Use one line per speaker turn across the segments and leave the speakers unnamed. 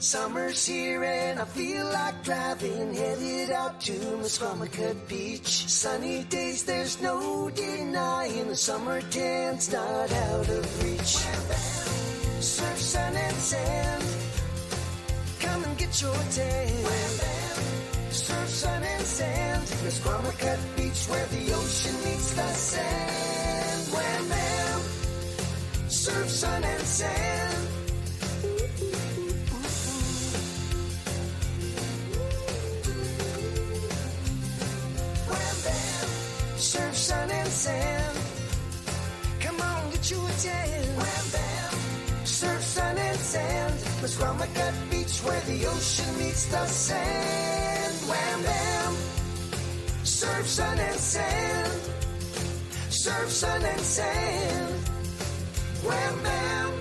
Summer's here and I feel like driving, headed out to Musquamacut Beach. Sunny days, there's no denying the summer tan's not out of reach. Surf, sun and sand, come and get your tan. Surf, sun and sand, Musquamacut Beach where the ocean meets the sand. Wham bam, surf, sun and sand. Surf, sun, and sand. Come on, get you a tan. Wham, bam. Surf, sun, and sand. Musquamacut Beach where the ocean meets the sand. Wham, bam. Surf, sun, and sand. Surf, sun, and sand. Wham, bam.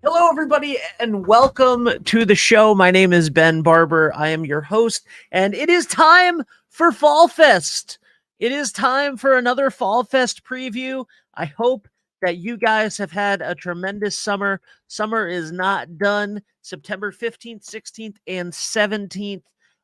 Hello, everybody, and welcome to the show. My name is Ben Barber. I am your host, and it is time for Fallfest. It is time for another Fallfest preview. I hope that you guys have had a tremendous summer. Summer is not done. September 15th, 16th, and 17th,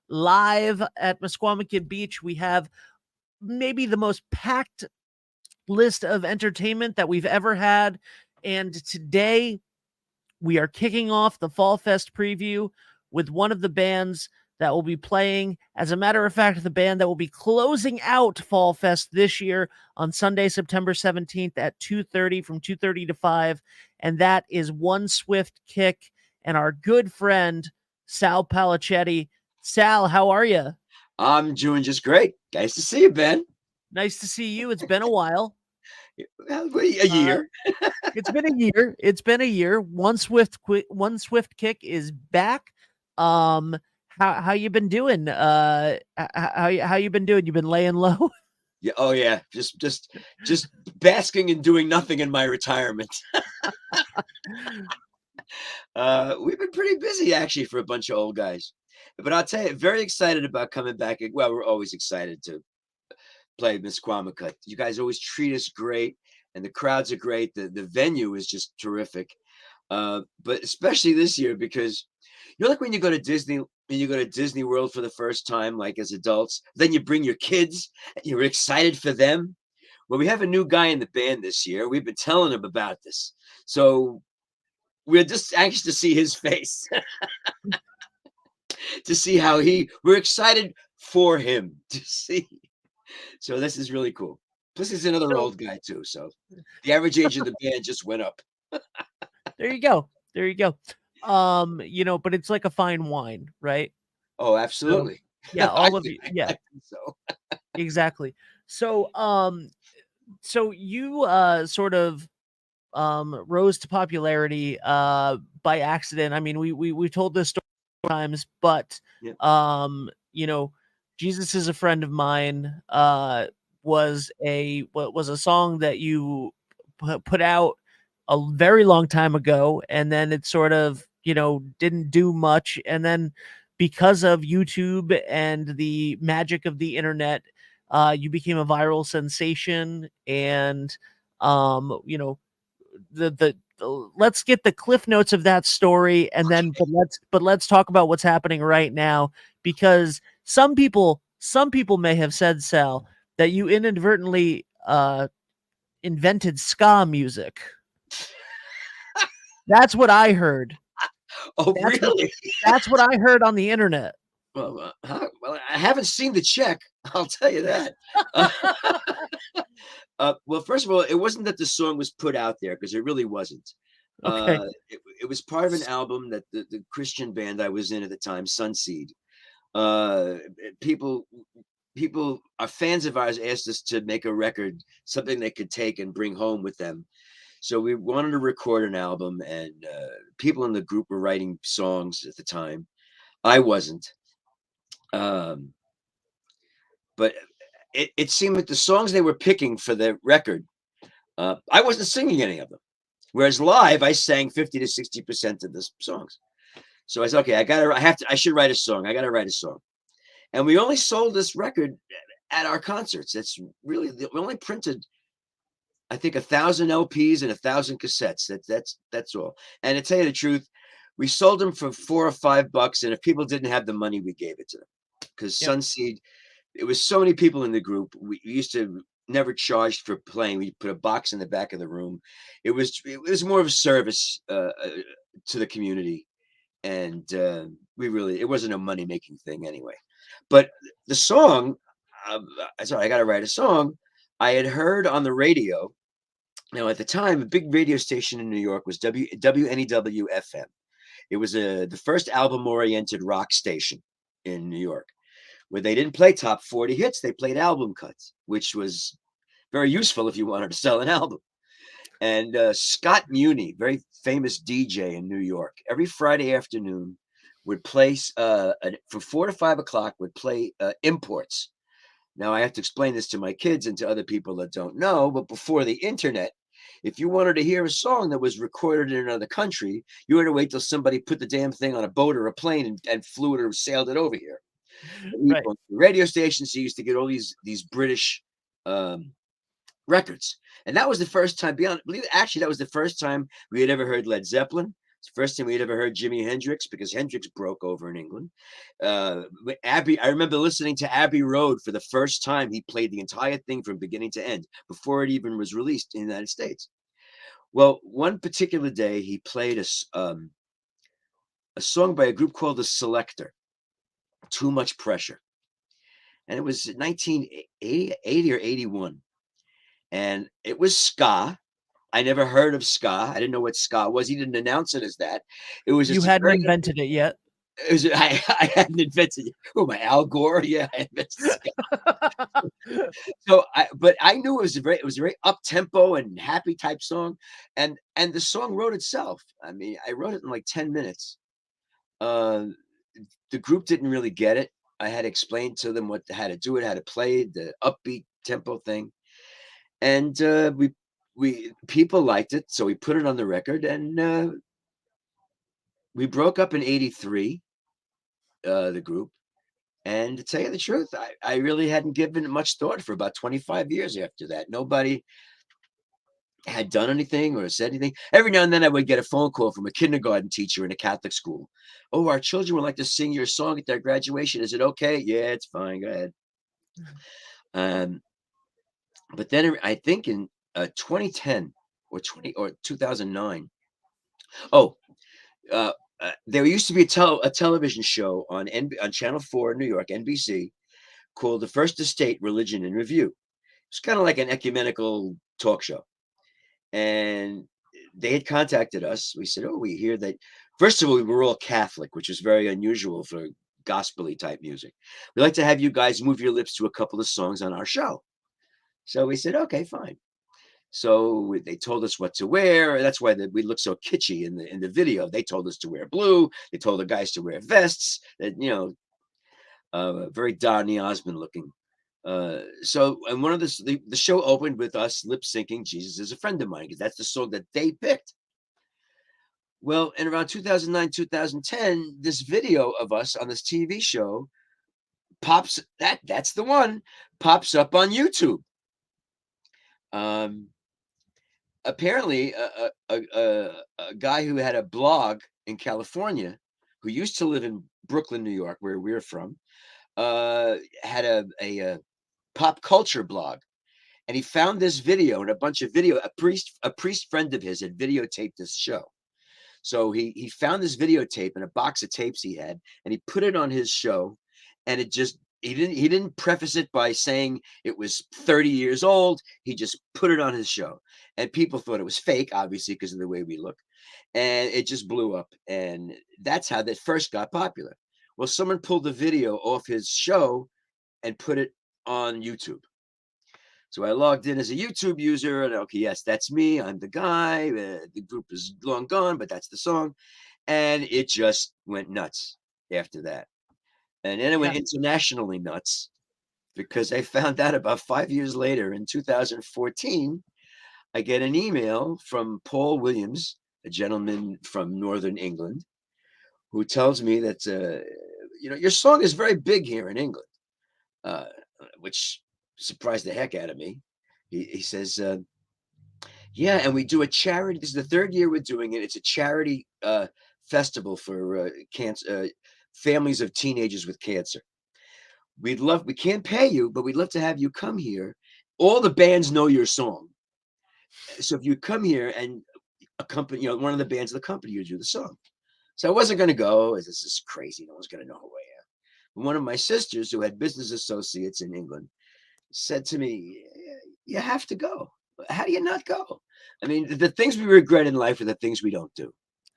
live at Musquamacut Beach. We have maybe the most packed list of entertainment that we've ever had, and today we are kicking off the Fallfest preview with one of the bands that will be playing. As a matter of fact, the band that will be closing out Fallfest this year on Sunday, September 17th at 2:30, from 2:30 to 5. And that is One Swift Kick and our good friend, Sal Polichetti. Sal, how are you?
I'm doing just great. Nice to see you, Ben.
Nice to see you. It's been a while.
A year.
It's been a year. It's been a year. One Swift Kick is back. How you been doing? How you been doing? You been laying low?
Yeah. Oh yeah. Just basking and doing nothing in my retirement. We've been pretty busy actually for a bunch of old guys, but I'll tell you, very excited about coming back. Well, we're always excited to play Musquamacut. You guys always treat us great, and the crowds are great. The venue is just terrific. But especially this year, because like when you go to Disney, and you go to Disney World for the first time, like as adults, then you bring your kids, and you're excited for them. Well, we have a new guy in the band this year. We've been telling him about this, so we're just anxious to see his face, to see how we're excited for him to see. So this is really cool. Plus, he's another old guy too. So the average age of the band just went up.
There you go. There you go. But it's like a fine wine, right?
Oh, absolutely.
So, yeah, all of you. Yeah.
I think so.
Exactly. So, so you sort of rose to popularity by accident. I mean, we told this story times, but
yeah.
Jesus Is a Friend of Mine was a song that you put out a very long time ago, and then it sort of didn't do much, and then because of YouTube and the magic of the internet, you became a viral sensation. And let's get the cliff notes of that story, and then but let's talk about what's happening right now, because some people may have said, Sal, that you inadvertently invented ska music. That's what I heard.
Oh, really?
That's what I heard on the internet.
Well, well, I haven't seen the check. I'll tell you that. Well, first of all, it wasn't that the song was put out there, because it really wasn't.
Okay.
It was part of an album that the Christian band I was in at the time, Sunseed. People are fans of ours, asked us to make a record, something they could take and bring home with them. So we wanted to record an album, and people in the group were writing songs at the time. I wasn't. But it seemed like the songs they were picking for the record, I wasn't singing any of them. Whereas live, I sang 50 to 60% of the songs. So I said, okay, I should write a song. I got to write a song. And we only sold this record at our concerts. That's really we only printed I think 1,000 LPs and 1,000 cassettes. That's all. And to tell you the truth, we sold them for $4 or $5, and if people didn't have the money, we gave it to them because
Yep.
Sunseed. It was so many people in the group. We used to never charged for playing. We put a box in the back of the room. It was more of a service to the community, and it wasn't a money making thing anyway. But the song, sorry, I got to write a song. I had heard on the radio. Now at the time, a big radio station in New York was WNEW FM. It was the first album oriented rock station in New York, where they didn't play top 40 hits, they played album cuts, which was very useful if you wanted to sell an album. And Scott Muni, very famous DJ in New York, every Friday afternoon would play from 4 to 5 o'clock, would play imports. Now I have to explain this to my kids and to other people that don't know, but before the internet, if you wanted to hear a song that was recorded in another country, you had to wait till somebody put the damn thing on a boat or a plane and flew it or sailed it over here.
Right.
Radio stations, he used to get all these British records, and that was the first time. Actually, that was the first time we had ever heard Led Zeppelin. It's the first time we had ever heard Jimi Hendrix, because Hendrix broke over in England. I remember listening to Abbey Road for the first time. He played the entire thing from beginning to end before it even was released in the United States. Well, one particular day he played a song by a group called The Selector, Too Much Pressure. And it was 1980 or 81. And it was ska. I never heard of ska. I didn't know what ska was. He didn't announce it as that. It was just
You hadn't invented it yet.
I hadn't invented it. Oh, my Al Gore. Yeah, I invented ska. But I knew it was a very up tempo and happy type song. And the song wrote itself. I mean, I wrote it in like 10 minutes. The group didn't really get it. I had explained to them how to do it, how to play the upbeat tempo thing. And people liked it, so we put it on the record, and we broke up in 83, the group. And to tell you the truth, I really hadn't given it much thought for about 25 years after that. Nobody had done anything or said anything. Every now and then I would get a phone call from a kindergarten teacher in a Catholic school. Oh, our children would like to sing your song at their graduation. Is it okay? Yeah, it's fine. Go ahead. But then I think in 2010 or 2009. Oh, there used to be a television show on Channel 4 in New York, NBC, called The First Estate Religion in Review. It's kind of like an ecumenical talk show. And they had contacted us. We said, oh, we hear that. First of all, we were all Catholic, which was very unusual for gospel-y type music. We'd like to have you guys move your lips to a couple of songs on our show. So we said, okay, fine. So they told us what to wear. That's why we look so kitschy in the video. They told us to wear blue. They told the guys to wear vests. That very Donny Osmond looking. So and one of the show opened with us lip syncing "Jesus Is a Friend of Mine" because that's the song that they picked. Well, in around 2009, 2010, this video of us on this TV show pops. That's the one pops up on YouTube. Apparently a guy who had a blog in California, who used to live in Brooklyn, New York, where we're from, had a pop culture blog, and he found this video and a bunch of video. A priest friend of his had videotaped this show. So he found this videotape in a box of tapes he had, and he put it on his show, and it just he didn't preface it by saying it was 30 years old. He just put it on his show, and people thought it was fake, obviously, because of the way we look, and it just blew up. And that's how that first got popular. Well, someone pulled the video off his show and put it on YouTube. So I logged in as a YouTube user, and okay, yes, that's me. I'm the guy. The group is long gone, but that's the song. And it just went nuts after that. And then it went internationally nuts, because I found out about 5 years later, in 2014, I get an email from Paul Williams, a gentleman from Northern England, who tells me that, your song is very big here in England, which surprised the heck out of me. He says, Yeah, and we do a charity. This is the third year we're doing it. It's a charity festival for cancer families of teenagers with cancer. We can't pay you, but we'd love to have you come here. All the bands know your song. So if you come here and accompany, one of the bands of the company, you do the song. So I wasn't going to go, as this is crazy. No one's going to know who I am. But one of my sisters, who had business associates in England, said to me, "You have to go. How do you not go?" I mean, the things we regret in life are the things we don't do.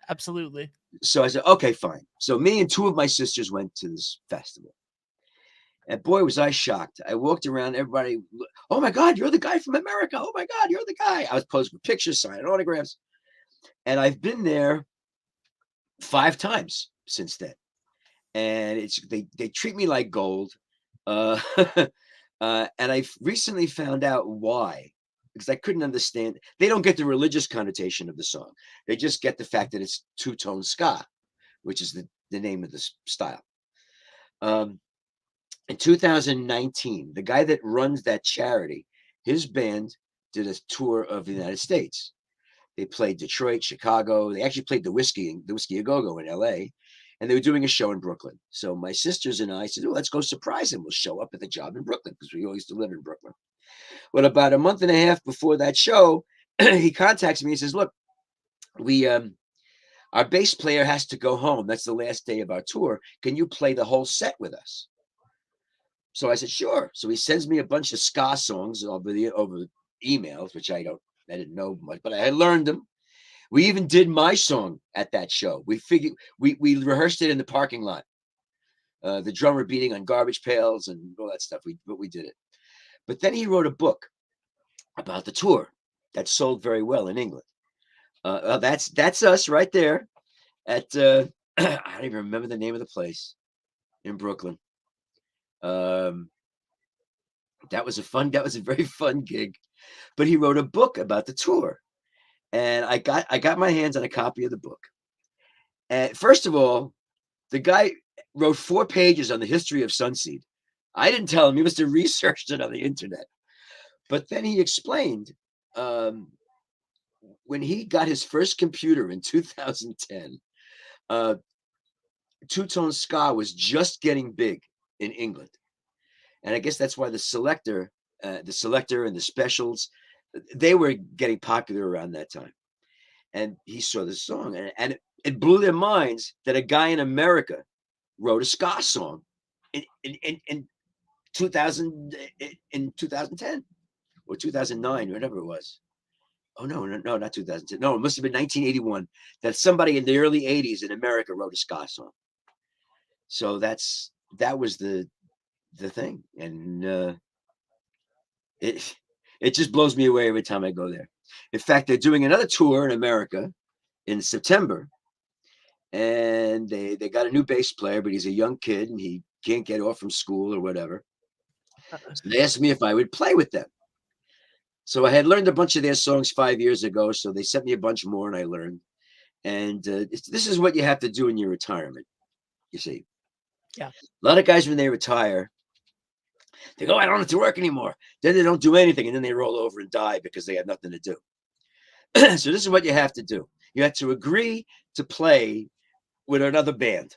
Absolutely.
So I said, okay, fine. So me and two of my sisters went to this festival. And boy, was I shocked. I walked around, everybody, "Oh my God, you're the guy from America. Oh my God, you're the guy." I was posing for pictures, signing autographs. And I've been there 5 times since then. And they treat me like gold. Uh, and I recently found out why, because I couldn't understand. They don't get the religious connotation of the song. They just get the fact that it's two-tone ska, which is the name of this style. In 2019, the guy that runs that charity, his band did a tour of the United States. They played Detroit, Chicago. They actually played the Whiskey A Go-Go in LA, and they were doing a show in Brooklyn. So my sisters and I said, "Oh, let's go surprise him. We'll show up at the job in Brooklyn," because we always used to live in Brooklyn. Well, about a month and a half before that show, he contacts me and says, "Look, we our bass player has to go home. That's the last day of our tour. Can you play the whole set with us?" So I said, "Sure." So he sends me a bunch of ska songs over emails, which I didn't know much, but I had learned them. We even did my song at that show. We rehearsed it in the parking lot. The drummer beating on garbage pails and all that stuff. We did it. But then he wrote a book about the tour that sold very well in England. That's us right there at I don't even remember the name of the place in Brooklyn. That was a very fun gig. But he wrote a book about the tour, and I got my hands on a copy of the book. And first of all, the guy wrote 4 pages on the history of Sunseed. I didn't tell him; he must have researched it on the internet. But then he explained when he got his first computer in 2010, two-tone ska was just getting big in England. And I guess that's why the selector and the specials, they were getting popular around that time. And he saw the song, and it blew their minds that a guy in America wrote a ska song in 2010 or 2009, whatever it was. Oh no, not 2010. No, it must have been 1981 that somebody in the early 80s in America wrote a ska song. So that was the thing, and it just blows me away every time I go there. In fact, they're doing another tour in America in September, and they got a new bass player, but he's a young kid and he can't get off from school or whatever. So they asked me if I would play with them. So I had learned a bunch of their songs 5 years ago, so they sent me a bunch more, and I learned. And this is what you have to do in your retirement. You see,
Yeah.
A lot of guys when they retire, they go, "I don't have to work anymore." Then they don't do anything, and then they roll over and die because they have nothing to do. So this is what you have to do. You have to agree to play with another band.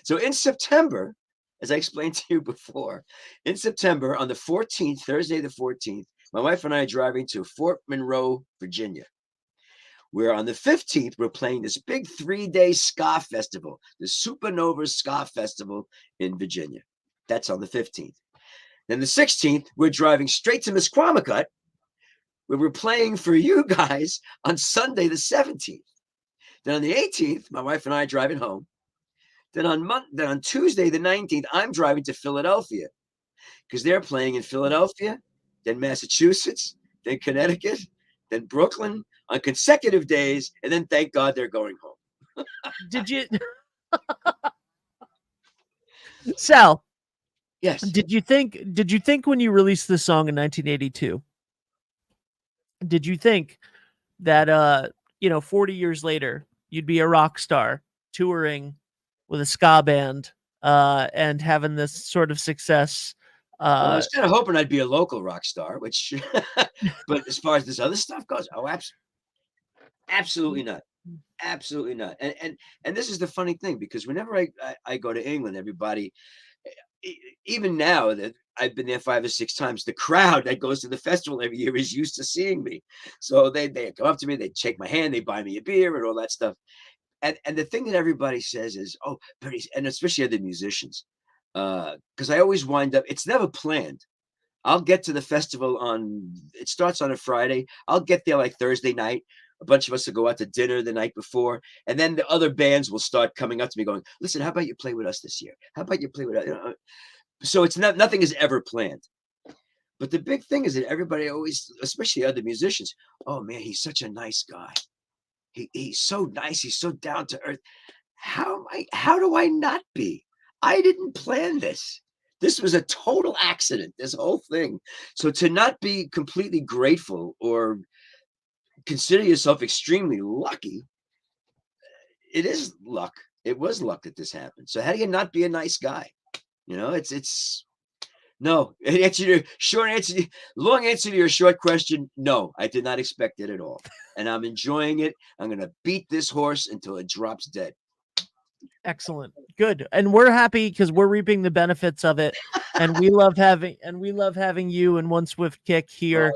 So in September, as I explained to you before, in September on the 14th, Thursday the 14th, my wife and I are driving to Fort Monroe, Virginia. Where on the 15th, we're playing this big 3-day ska festival, the Supernova Ska Festival in Virginia. That's on the 15th. Then the 16th, we're driving straight to Misquamicut, where we're playing for you guys on Sunday the 17th. Then on the 18th, my wife and I are driving home. Then on Tuesday the 19th, I'm driving to Philadelphia because they're playing in Philadelphia, then Massachusetts, then Connecticut, then Brooklyn on consecutive days, and then thank God they're going home.
Did you, Sal?
Yes.
Did you think when you released this song in 1982? Did you think that 40 years later you'd be a rock star touring with a ska band and having this sort of success
Well, I was kind of hoping I'd be a local rock star, which, but as far as this other stuff goes, absolutely not. Absolutely not. And this is the funny thing, because whenever I go to England, everybody, even now that I've been there 5 or 6 times, the crowd that goes to the festival every year is used to seeing me. So they come up to me, they shake my hand, they buy me a beer and all that stuff. And the thing that everybody says is, oh, but and especially other musicians, because I always wind up, it's never planned. I'll get to the festival it starts on a Friday. I'll get there like Thursday night. A bunch of us will go out to dinner the night before. And then the other bands will start coming up to me going, listen, how about you play with us this year? How about you play with us? You know, so it's nothing is ever planned. But the big thing is that everybody always, especially other musicians, oh man, he's such a nice guy. He's so nice. He's so down to earth. How do I not be? I didn't plan this. This was a total accident, this whole thing. So to not be completely grateful or consider yourself extremely lucky, it is luck. It was luck that this happened. So how do you not be a nice guy? You know, it's no. Long answer to your short question. No, I did not expect it at all. And I'm enjoying it. I'm going to beat this horse until it drops dead.
Excellent. Good. And we're happy because we're reaping the benefits of it. And we love having you and One Swift Kick here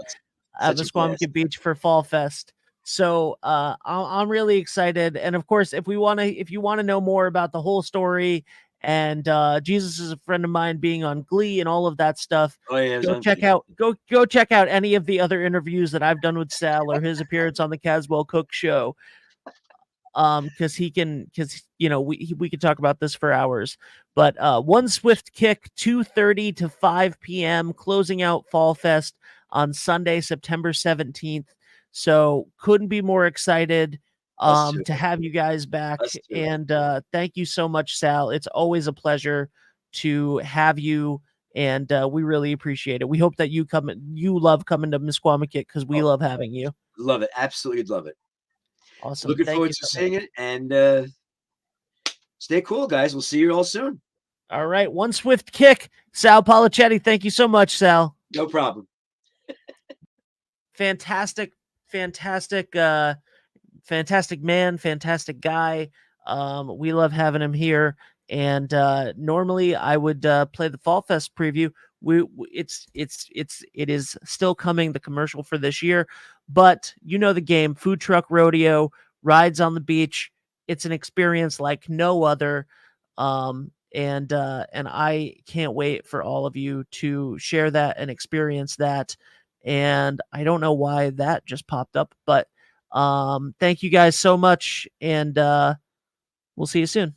at Misquamicut Beach for Fall Fest. So I'm really excited. And of course, if you want to know more about the whole story and Jesus is a friend of mine being on Glee and all of that stuff, go check out any of the other interviews that I've done with Sal or his appearance on the Caswell Cook Show. Because we could talk about this for hours. But One Swift Kick, 2:30 to 5 p.m., closing out Fall Fest on Sunday, September 17th. So couldn't be more excited to have you guys back. And thank you so much, Sal. It's always a pleasure to have you, and we really appreciate it. We hope that you love coming to Misquamicut because we love having you.
Love it. Absolutely love it.
Awesome.
Looking forward to seeing it, and stay cool, guys. We'll see you all soon.
All right. One Swift Kick, Sal Polichetti. Thank you so much, Sal.
No problem.
Fantastic man, fantastic guy. We love having him here. And normally I would play the Fall Fest preview. It is still coming, the commercial for this year, but you know the game, food truck rodeo, rides on the beach. It's an experience like no other. And I can't wait for all of you to share that and experience that. And I don't know why that just popped up, but thank you guys so much, and we'll see you soon.